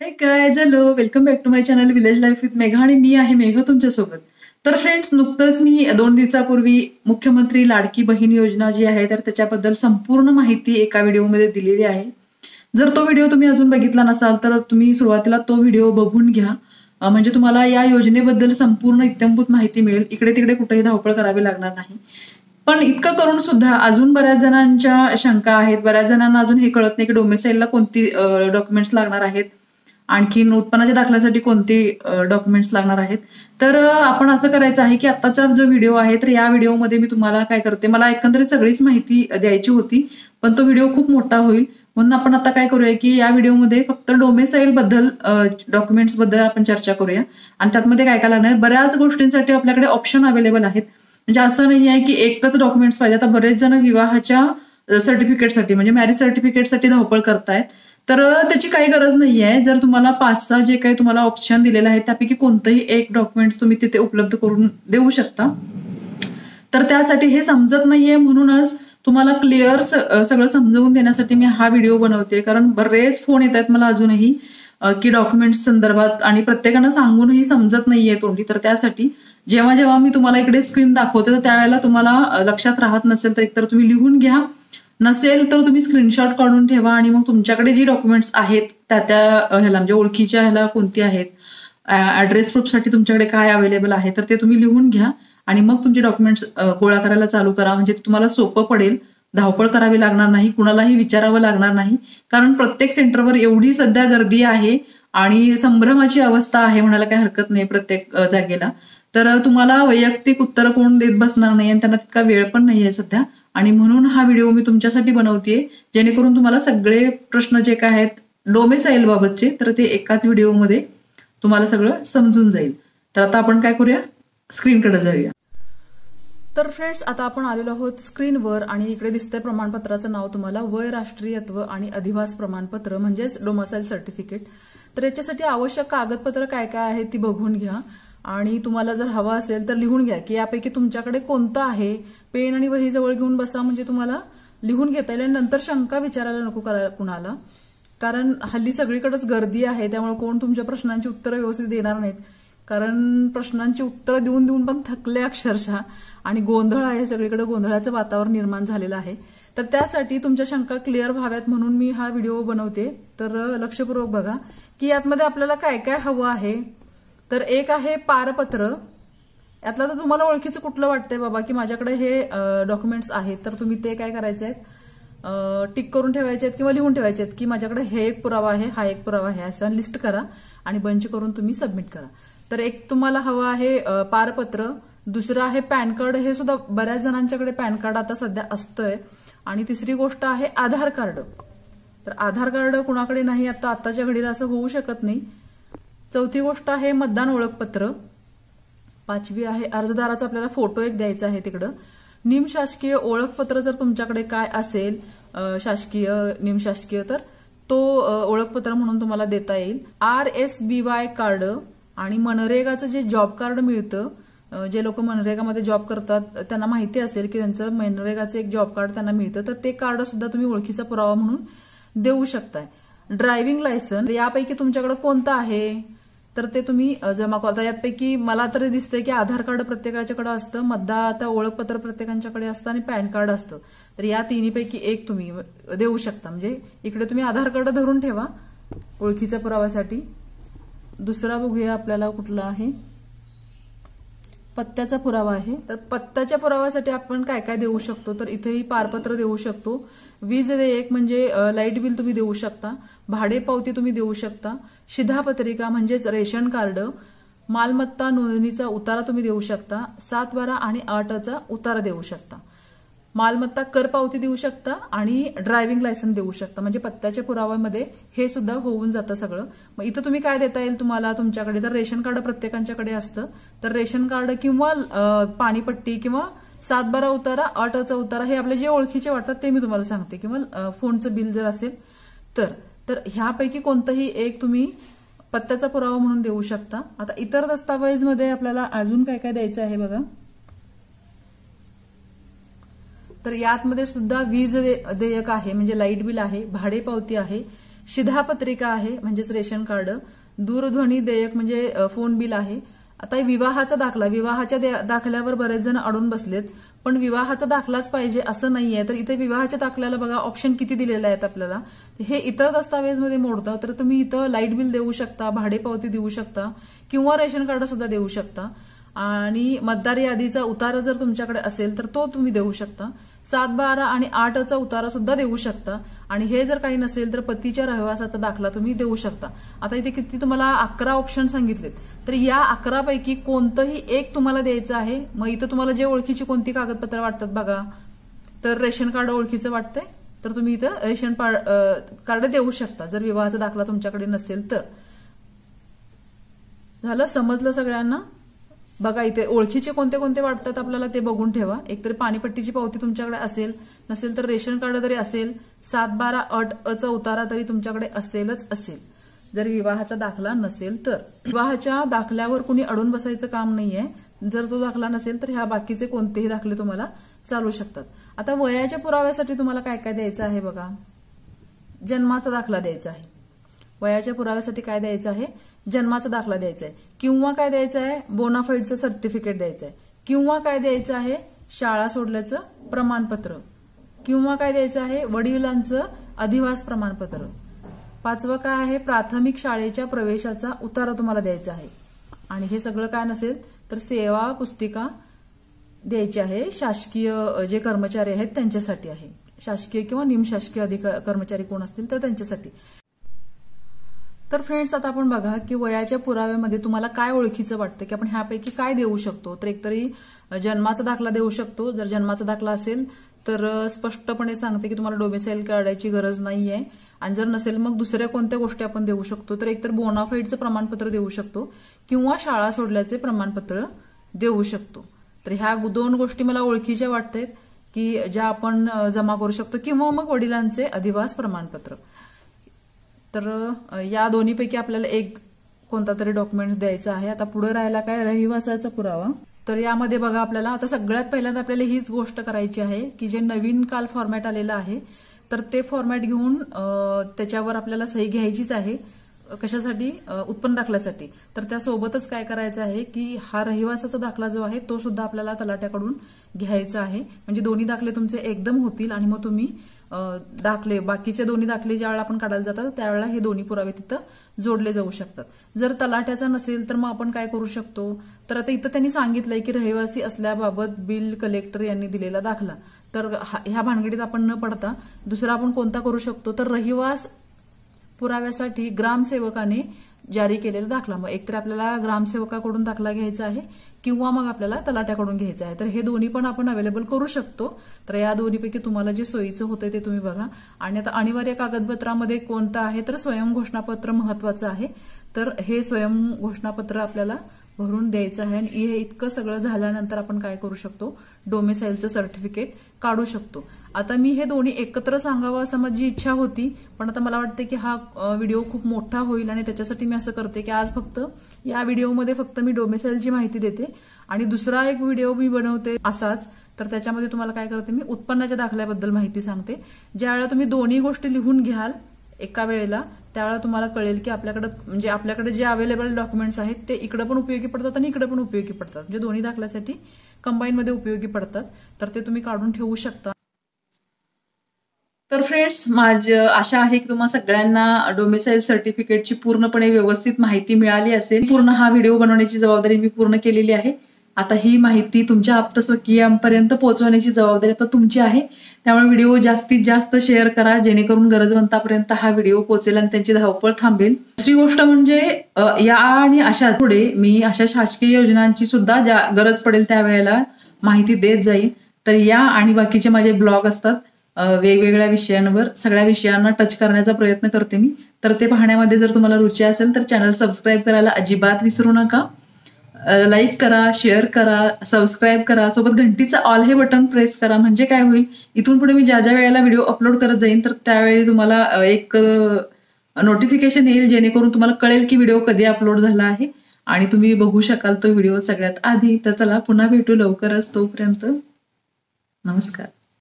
हे guys hello welcome back to my channel village life with Megha आणि मी आहे मेघा तुमच्यासोबत. तर फ्रेंड्स, नुकतंच मी 2 दिवसापूर्वी मुख्यमंत्री लाडकी बहीण योजना जी आहे तर त्याच्याबद्दल संपूर्ण माहिती एका व्हिडिओमध्ये दिलेली आहे. जर तो व्हिडिओ तुम्ही अजून बघितला नसाल तर तुम्ही सुरुवातीला तो व्हिडिओ बघून घ्या. म्हणजे तुम्हाला या योजनेबद्दल संपूर्ण इत्थंभूत माहिती मिळेल. इकडे तिकडे कुठेही धावपळ करावी लागणार नाही. पण इतकं करून सुद्धा अजून बऱ्याच जणांच्या शंका आहेत. बऱ्याच जणांना अजून हे कळत नाही की डोमेसाईलला कोणती डॉक्युमेंट्स लागणार आहेत, आणखीन उत्पन्नाच्या दाखल्यासाठी कोणते डॉक्युमेंट्स लागणार आहेत. तर आपण असं करायचं आहे की आत्ताचा जो व्हिडिओ आहे तर या व्हिडिओमध्ये मी तुम्हाला काय करते, मला एकंदरीत सगळीच माहिती द्यायची होती पण तो व्हिडिओ खूप मोठा होईल, म्हणून आपण आता काय करूया की या व्हिडिओमध्ये फक्त डोमेसाईल बद्दल डॉक्युमेंट्स बद्दल आपण चर्चा करूया. आणि त्यातमध्ये काय काय लागणार, बऱ्याच गोष्टींसाठी आपल्याकडे ऑप्शन अवेलेबल आहेत. म्हणजे असं नाही आहे की एकच डॉक्युमेंट्स पाहिजे. आता बरेच जण विवाहाच्या सर्टिफिकेटसाठी म्हणजे मॅरेज सर्टिफिकेटसाठी धावपळ करतायत. तर त्याची काही गरज नाहीये. जर तुम्हाला 5-6 जे काही तुम्हाला ऑप्शन दिलेले आहेत त्यापैकी कोणतंही एक डॉक्युमेंट तुम्ही तिथे उपलब्ध करून देऊ शकता. तर त्यासाठी हे समजत नाहीये म्हणूनच तुम्हाला क्लिअर सगळं समजवून देण्यासाठी मी हा व्हिडिओ बनवते. कारण बरेच फोन येत आहेत मला अजूनही की डॉक्युमेंट्स संदर्भात, आणि प्रत्येकानं सांगूनही समजत नाहीये तोंडी. तर त्यासाठी जेव्हा जेव्हा मी तुम्हाला इकडे स्क्रीन दाखवते तर त्यावेळेला तुम्हाला लक्षात राहत नसेल तर एकतर तुम्ही लिहून घ्या, नसेल तर तुम्ही स्क्रीनशॉट काढून ठेवा आणि मग तुमच्याकडे जी डॉक्युमेंट्स आहेत त्या ह्याला म्हणजे ओळखीच्या ह्याला कोणती आहेत, ऍड्रेस प्रूफसाठी तुमच्याकडे काय अवेलेबल आहे तर ते तुम्ही लिहून घ्या आणि मग तुमचे डॉक्युमेंट्स गोळा करायला चालू करा. म्हणजे तुम्हाला सोपं पडेल, धावपळ करावी लागणार नाही, कुणालाही विचारावं लागणार नाही. कारण प्रत्येक सेंटरवर एवढी सध्या गर्दी आहे आणि संभ्रमाची अवस्था आहे म्हणायला काही हरकत नाही प्रत्येक जागेला. तर तुम्हाला वैयक्तिक उत्तर कोण देत बसणार नाही आणि त्यांना तितका वेळ पण नाहीये सध्या. आणि म्हणून हा व्हिडिओ मी तुमच्यासाठी बनवतेय, जेणेकरून तुम्हाला सगळे प्रश्न जे काय आहेत डोमेसाईल बाबतचे तर ते एकाच व्हिडिओमध्ये तुम्हाला सगळं समजून जाईल. तर आता आपण काय करूया, स्क्रीनकडे जाऊया. तर फ्रेंड्स, आता आपण आलेलो आहोत स्क्रीनवर आणि इकडे दिसतंय प्रमाणपत्राचं नाव तुम्हाला वय, राष्ट्रीयत्व आणि अधिवास प्रमाणपत्र म्हणजेच डोमेसाईल सर्टिफिकेट. तर याच्यासाठी आवश्यक कागदपत्र काय काय आहेत ती बघून घ्या आणि तुम्हाला जर हवा असेल तर लिहून घ्या की यापैकी तुमच्याकडे कोणतं आहे. पेन आणि वही जवळ घेऊन बसा म्हणजे तुम्हाला लिहून घेता येईल आणि नंतर शंका विचारायला नको कुणाला. कारण हल्ली सगळीकडेच गर्दी आहे, त्यामुळे कोण तुमच्या प्रश्नांची उत्तरं व्यवस्थित देणार नाहीत. कारण प्रश्नांची उत्तरं देऊन देऊन पण थकले अक्षरशः आणि गोंधळ आहे, सगळीकडे गोंधळाचं वातावरण निर्माण झालेलं आहे. तर त्यासाठी तुमच्या शंका क्लिअर व्हाव्यात म्हणून मी हा व्हिडिओ बनवते. तर लक्षपूर्वक बघा की यातमध्ये आपल्याला काय काय हवं आहे. तर एक आहे पारपत्र. यातलं तर तुम्हाला ओळखीचं कुठलं वाटतंय बाबा की माझ्याकडे हे डॉक्युमेंट्स आहेत तर तुम्ही ते काय करायचे आहेत, टिक करून ठेवायचे आहेत किंवा लिहून ठेवायचे आहेत की माझ्याकडे हे एक पुरावा आहे, हा एक पुरावा आहे, असं लिस्ट करा आणि बंच करून तुम्ही सबमिट करा. तर एक तुम्हाला हवं आहे पारपत्र. दुसरं आहे पॅन कार्ड. हे सुद्धा बऱ्याच जणांच्याकडे पॅन कार्ड आता सध्या असतंय. आणि तिसरी गोष्ट आहे आधार कार्ड. तर आधार कार्ड कुणाकडे नाही आता, आताच्या घडीला असं होऊ शकत नाही. चौथी गोष्ट आहे मतदान ओळखपत्र. पाचवी आहे अर्जदाराचा आपल्याला फोटो एक द्यायचा आहे तिकडं. निमशासकीय ओळखपत्र जर तुमच्याकडे काय असेल, शासकीय निमशासकीय, तर तो ओळखपत्र म्हणून तुम्हाला देता येईल. RSBY कार्ड आणि मनरेगाचं जे जॉब कार्ड मिळतं, जे लोक मनरेगामध्ये जॉब करतात त्यांना माहिती असेल की त्यांचं मनरेगाचं एक जॉब कार्ड त्यांना मिळतं, तर ते कार्ड सुद्धा तुम्ही ओळखीचा पुरावा म्हणून देऊ शकताय. ड्रायव्हिंग लायसन यापैकी तुमच्याकडे कोणतं आहे तर ते तुम्ही जमा करता. यापैकी मला तरी दिसतंय की आधार कार्ड प्रत्येकाच्याकडे असतं, मतदाता ओळखपत्र प्रत्येकाच्याकडे असतं आणि पॅन कार्ड असतं. तर या तिन्हीपैकी एक तुम्ही देऊ शकता. म्हणजे इकडे तुम्ही आधार कार्ड धरून ठेवा ओळखीच्या पुराव्यासाठी. दुसरा बघूया आपल्याला कुठला आहे, पत्त्याचा पुरावा आहे. तर पत्त्याच्या पुराव्यासाठी आपण काय काय देऊ शकतो तर इथेही पारपत्र देऊ शकतो. वीज देयक म्हणजे लाईट बिल तुम्ही देऊ शकता. भाडे पावती तुम्ही देऊ शकता. शिधापत्रिका म्हणजेच रेशन कार्ड. मालमत्ता नोंदणीचा उतारा तुम्ही देऊ शकता. 7/12 आणि 8चा उतारा देऊ शकता. मालमत्ता कर पावती देऊ शकता आणि ड्रायव्हिंग लायसन देऊ शकता. म्हणजे पत्त्याच्या पुराव्यामध्ये हे सुद्धा होऊन जातं सगळं. मग इथं तुम्ही काय देता येईल तुम्हाला तुमच्याकडे, तर रेशन कार्ड प्रत्येकांच्याकडे असतं तर रेशन कार्ड किंवा पाणीपट्टी किंवा 7/12 उतारा, 8चा उतारा, हे आपले जे ओळखीचे वाटतात ते मी तुम्हाला सांगते, किंवा फोनचं बिल जर असेल तर ह्यापैकी कोणतंही एक तुम्ही पत्त्याचा पुरावा म्हणून देऊ शकता. आता इतर दस्तावेजमध्ये आपल्याला अजून काय काय द्यायचं आहे बघा. तर यातमध्ये सुद्धा वीज देयक आहे म्हणजे लाईट बिल आहे, भाडे पावती आहे, शिधापत्रिका आहे म्हणजेच रेशन कार्ड, दूरध्वनी देयक म्हणजे फोन बिल आहे. आता विवाहाचा दाखला, विवाहाच्या दाखल्यावर बरेच जण अडून बसलेत, पण विवाहाचा दाखलाच पाहिजे असं नाहीये. तर इथे विवाहाच्या दाखल्याला बघा ऑप्शन किती दिलेले आहेत आपल्याला. हे इतर दस्तावेजमध्ये मोडतं, तर तुम्ही इथं लाईट बिल देऊ शकता, भाडेपावती देऊ शकता किंवा रेशन कार्ड सुद्धा देऊ शकता. आणि मतदार यादीचा उतारा जर तुमच्याकडे असेल तर तो तुम्ही देऊ शकता. 7, 12 आणि 8चा उतारा सुद्धा देऊ शकता. आणि हे जर काही नसेल तर पतीच्या रहिवासाचा दाखला तुम्ही देऊ शकता. आता इथे किती तुम्हाला 11 ऑप्शन सांगितलेत, तर या 11 पैकी कोणतंही एक तुम्हाला द्यायचं आहे. मग इथं तुम्हाला जे ओळखीची कोणती कागदपत्र वाटतात बघा, तर रेशन कार्ड ओळखीचं वाटतंय तर तुम्ही इथं रेशन कार्ड देऊ शकता जर विवाहाचा दाखला तुमच्याकडे नसेल तर. झालं, समजलं सगळ्यांना. बघा इथे ओळखीचे कोणते कोणते वाटतात आपल्याला ते बघून ठेवा. एकतरी पाणीपट्टीची पावती तुमच्याकडे असेल, नसेल तर रेशन कार्ड तरी असेल, 7, 12, 8चा उतारा तरी तुमच्याकडे असेलच असेल जर विवाहाचा दाखला नसेल तर. विवाहाच्या दाखल्यावर कुणी अडून बसायचं काम नाहीये. जर तो दाखला नसेल तर ह्या बाकीचे कोणतेही दाखले तुम्हाला चालू शकतात. आता वयाच्या पुराव्यासाठी तुम्हाला काय काय द्यायचं आहे बघा. जन्माचा दाखला द्यायचा आहे. वयाच्या पुराव्यासाठी काय द्यायचं आहे, जन्माचा दाखला द्यायचा आहे. किंवा काय द्यायचं आहे, बोनाफाईडचं सर्टिफिकेट द्यायचं आहे. किंवा काय द्यायचं आहे, शाळा सोडल्याचं प्रमाणपत्र. किंवा काय द्यायचं आहे, वडिलांचं अधिवास प्रमाणपत्र. 5वं काय आहे, प्राथमिक शाळेच्या प्रवेशाचा उतारा तुम्हाला द्यायचा आहे. आणि हे सगळं काय नसेल तर सेवा पुस्तिका द्यायची आहे. शासकीय जे कर्मचारी आहेत त्यांच्यासाठी आहे. शासकीय किंवा निमशासकीय कर्मचारी कोण असतील तर त्यांच्यासाठी. तर फ्रेंड्स आता आपण बघा की वयाच्या पुराव्यामध्ये तुम्हाला काय ओळखीचं वाटतं की आपण ह्यापैकी काय देऊ शकतो. तर एकतरी जन्माचा दाखला देऊ शकतो. जर जन्माचा दाखला असेल तर स्पष्टपणे सांगते की तुम्हाला डोमिसाईल काढायची गरज नाहीये. आणि जर नसेल मग दुसऱ्या कोणत्या गोष्टी आपण देऊ शकतो, तर एकतर बोनाफाईडचं प्रमाणपत्र देऊ शकतो किंवा शाळा सोडल्याचे प्रमाणपत्र देऊ शकतो. तर ह्या 2 गोष्टी मला ओळखीच्या वाटतात की ज्या आपण जमा करू शकतो. किंवा मग वडिलांचे अधिवास प्रमाणपत्र. तर या दोन्हीपैकी आपल्याला एक कोणता तरी डॉक्युमेंट द्यायचा आहे. आता पुढे राहिला काय, रहिवासाचा पुरावा. तर यामध्ये बघा आपल्याला आता सगळ्यात पहिल्यांदा आपल्याला हीच गोष्ट करायची आहे की जे नवीन काल फॉर्मॅट आलेलं आहे तर ते फॉर्मॅट घेऊन त्याच्यावर आपल्याला सही घ्यायचीच आहे. कशासाठी, उत्पन्न दाखल्यासाठी. तर त्यासोबतच काय करायचं आहे की हा रहिवासाचा दाखला जो आहे तो सुद्धा आपल्याला तलाट्याकडून घ्यायचा आहे. म्हणजे दोन्ही दाखले तुमचे एकदम होतील आणि मग तुम्ही दाखले, बाकीचे दोन्ही दाखले ज्या वेळेला आपण काढायला जातात त्यावेळेला हे दोन्ही पुरावे तिथं जोडले जाऊ शकतात. जर तलाट्याचा नसेल तर मग आपण काय करू शकतो, तर आता इथं त्यांनी सांगितलंय की रहिवासी असल्याबाबत बिल कलेक्टर यांनी दिलेला दाखला. तर ह्या भानगडीत आपण न पडता दुसरा आपण कोणता करू शकतो, तर रहिवास पुराव्यासाठी ग्रामसेवकाने जारी केलेला दाखला. मग एकतर आपल्याला ग्रामसेवकाकडून दाखला घ्यायचा आहे किंवा मग आपल्याला तलाट्याकडून घ्यायचं आहे. तर हे दोन्ही पण आपण अवेलेबल करू शकतो. तर या दोन्हीपैकी तुम्हाला जे सोयीचं होतंय ते तुम्ही बघा. आणि आता अनिवार्य कागदपत्रामध्ये कोणतं आहे, तर स्वयं घोषणापत्र महत्वाचं आहे. तर हे स्वयं घोषणापत्र आपल्याला भरून द्यायचं आहे. आणि हे इतकं सगळं झाल्यानंतर आपण काय करू शकतो, डोमिसाईलचं सर्टिफिकेट काढू शकतो. आता मी हे दोन्ही एकत्र सांगावं असं माझी इच्छा होती, पण आता मला वाटतं की हा व्हिडिओ खूप मोठा होईल आणि त्याच्यासाठी मी असं करते की आज फक्त या व्हिडिओमध्ये फक्त मी डोमिसाईलची माहिती देते आणि दुसरा एक व्हिडिओ मी बनवते असाच. तर त्याच्यामध्ये तुम्हाला काय करते, मी उत्पन्नाच्या दाखल्याबद्दल माहिती सांगते. ज्यावेळेला तुम्ही दोन्ही गोष्टी लिहून घ्याल एका वेळेला त्यावेळेला तुम्हाला कळेल की आपल्याकडे जे अवेलेबल डॉक्युमेंट्स आहेत ते इकडे पण उपयोगी पडतात आणि इकडे पण उपयोगी पडतात. म्हणजे दोन्ही दाखल्यासाठी कंबाईन मध्ये उपयोगी पडतात. तर ते तुम्ही काढून ठेवू शकता. तर फ्रेंड्स, माझी आशा आहे की तुम्हा सगळ्यांना डोमिसाईल सर्टिफिकेटची पूर्णपणे व्यवस्थित माहिती मिळाली असेल. पूर्ण हा व्हिडिओ बनवण्याची जबाबदारी मी पूर्ण केलेली आहे. आता ही माहिती तुमच्या आप्तस्वकीयांपर्यंत पोहोचवण्याची जबाबदारी आता तुमची आहे. त्यामुळे व्हिडिओ जास्तीत जास्त शेअर करा जेणेकरून गरजवंतापर्यंत हा व्हिडिओ पोहोचेल आणि त्यांची धावपळ थांबेल. दुसरी गोष्ट म्हणजे या आणि अशा पुढे मी अशा शासकीय योजनांची सुद्धा ज्या गरज पडेल त्यावेळेला माहिती देत जाईल. तर या आणि बाकीचे माझे ब्लॉग असतात वेगवेगळ्या विषयांवर, सगळ्या विषयांना टच करण्याचा प्रयत्न करते मी. तर ते पाहण्यामध्ये जर तुम्हाला रुची असेल तर चॅनल सबस्क्राईब करायला अजिबात विसरू नका. लाईक करा, शेअर करा, सबस्क्राईब करा, सोबत घंटीचं ऑल हे बटन प्रेस करा. म्हणजे काय होईल, इथून पुढे मी ज्या ज्या वेळेला व्हिडिओ अपलोड करत जाईन तर त्यावेळी तुम्हाला एक नोटिफिकेशन येईल जेणेकरून तुम्हाला कळेल की व्हिडिओ कधी अपलोड झाला आहे आणि तुम्ही बघू शकाल तो व्हिडिओ सगळ्यात आधी. तर चला पुन्हा भेटू लवकरच. तोपर्यंत नमस्कार.